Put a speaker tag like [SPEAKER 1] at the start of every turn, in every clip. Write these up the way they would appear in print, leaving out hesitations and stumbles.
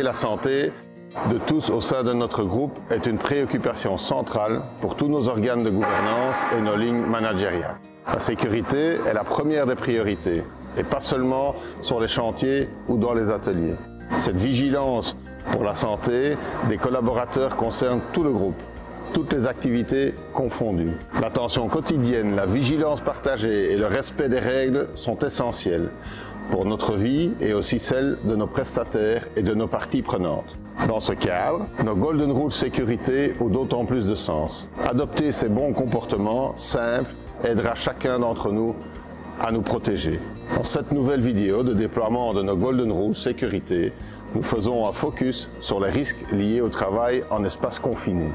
[SPEAKER 1] la santé de tous au sein de notre groupe est une préoccupation centrale pour tous nos organes de gouvernance et nos lignes managériales. La sécurité est la première des priorités, et pas seulement sur les chantiers ou dans les ateliers. Cette vigilance pour la santé des collaborateurs concerne tout le groupe, toutes les activités confondues. L'attention quotidienne, la vigilance partagée et le respect des règles sont essentiels pour notre vie et aussi celle de nos prestataires et de nos parties prenantes. Dans ce cadre, nos Golden Rules sécurité ont d'autant plus de sens. Adopter ces bons comportements simples aidera chacun d'entre nous à nous protéger. Dans cette nouvelle vidéo de déploiement de nos Golden Rules sécurité, nous faisons un focus sur les risques liés au travail en espace confiné.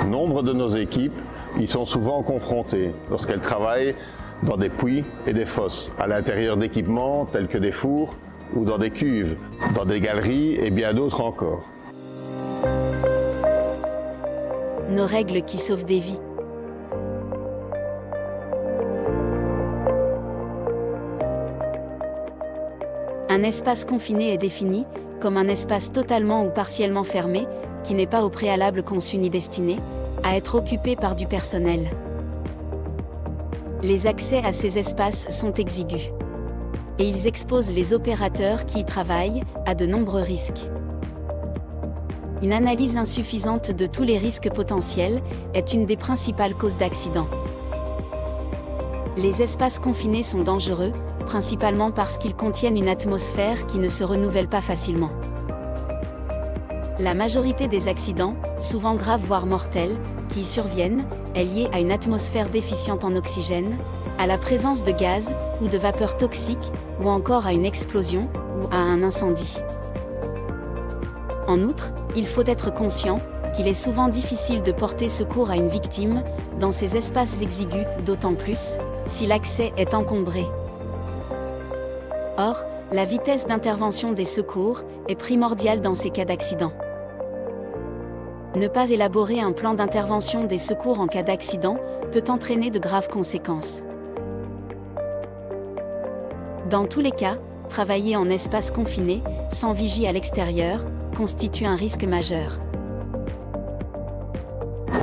[SPEAKER 1] Nombre de nos équipes y sont souvent confrontées lorsqu'elles travaillent dans des puits et des fosses, à l'intérieur d'équipements tels que des fours ou dans des cuves, dans des galeries et bien d'autres encore.
[SPEAKER 2] Nos règles qui sauvent des vies. Un espace confiné est défini comme un espace totalement ou partiellement fermé, qui n'est pas au préalable conçu ni destiné à être occupé par du personnel. Les accès à ces espaces sont exigus. Et ils exposent les opérateurs qui y travaillent à de nombreux risques. Une analyse insuffisante de tous les risques potentiels est une des principales causes d'accidents. Les espaces confinés sont dangereux, principalement parce qu'ils contiennent une atmosphère qui ne se renouvelle pas facilement. La majorité des accidents, souvent graves voire mortels, qui y surviennent, est liée à une atmosphère déficiente en oxygène, à la présence de gaz ou de vapeurs toxiques, ou encore à une explosion ou à un incendie. En outre, il faut être conscient qu'il est souvent difficile de porter secours à une victime dans ces espaces exigus, d'autant plus si l'accès est encombré. Or, la vitesse d'intervention des secours est primordiale dans ces cas d'accident. Ne pas élaborer un plan d'intervention des secours en cas d'accident peut entraîner de graves conséquences. Dans tous les cas, travailler en espace confiné, sans vigie à l'extérieur, constitue un risque majeur.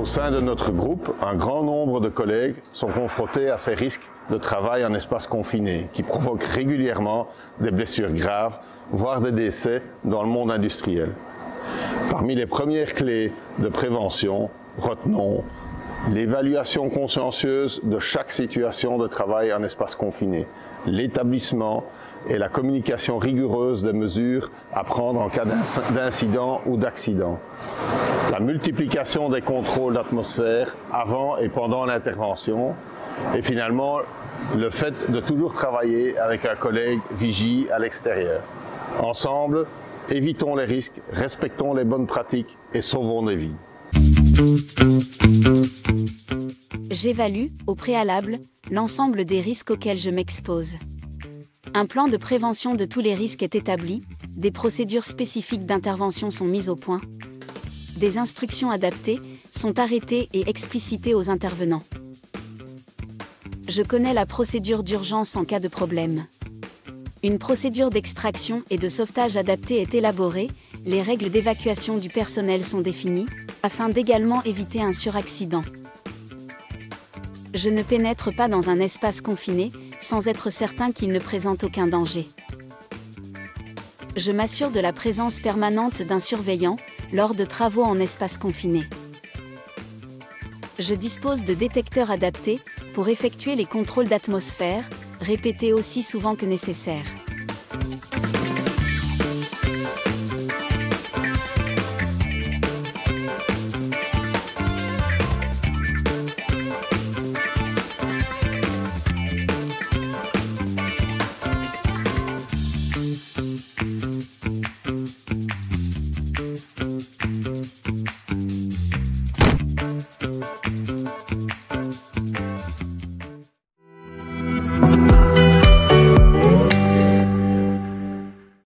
[SPEAKER 1] Au sein de notre groupe, un grand nombre de collègues sont confrontés à ces risques de travail en espace confiné, qui provoquent régulièrement des blessures graves, voire des décès dans le monde industriel. Parmi les premières clés de prévention, retenons l'évaluation consciencieuse de chaque situation de travail en espace confiné, l'établissement et la communication rigoureuse des mesures à prendre en cas d'incident ou d'accident, la multiplication des contrôles d'atmosphère avant et pendant l'intervention, et finalement le fait de toujours travailler avec un collègue vigie à l'extérieur. Ensemble, évitons les risques, respectons les bonnes pratiques et sauvons des vies.
[SPEAKER 2] J'évalue, au préalable, l'ensemble des risques auxquels je m'expose. Un plan de prévention de tous les risques est établi, des procédures spécifiques d'intervention sont mises au point, des instructions adaptées sont arrêtées et explicitées aux intervenants. Je connais la procédure d'urgence en cas de problème. Une procédure d'extraction et de sauvetage adaptée est élaborée, les règles d'évacuation du personnel sont définies, afin d'également éviter un suraccident. Je ne pénètre pas dans un espace confiné, sans être certain qu'il ne présente aucun danger. Je m'assure de la présence permanente d'un surveillant, lors de travaux en espace confiné. Je dispose de détecteurs adaptés, pour effectuer les contrôles d'atmosphère, répétés aussi souvent que nécessaire.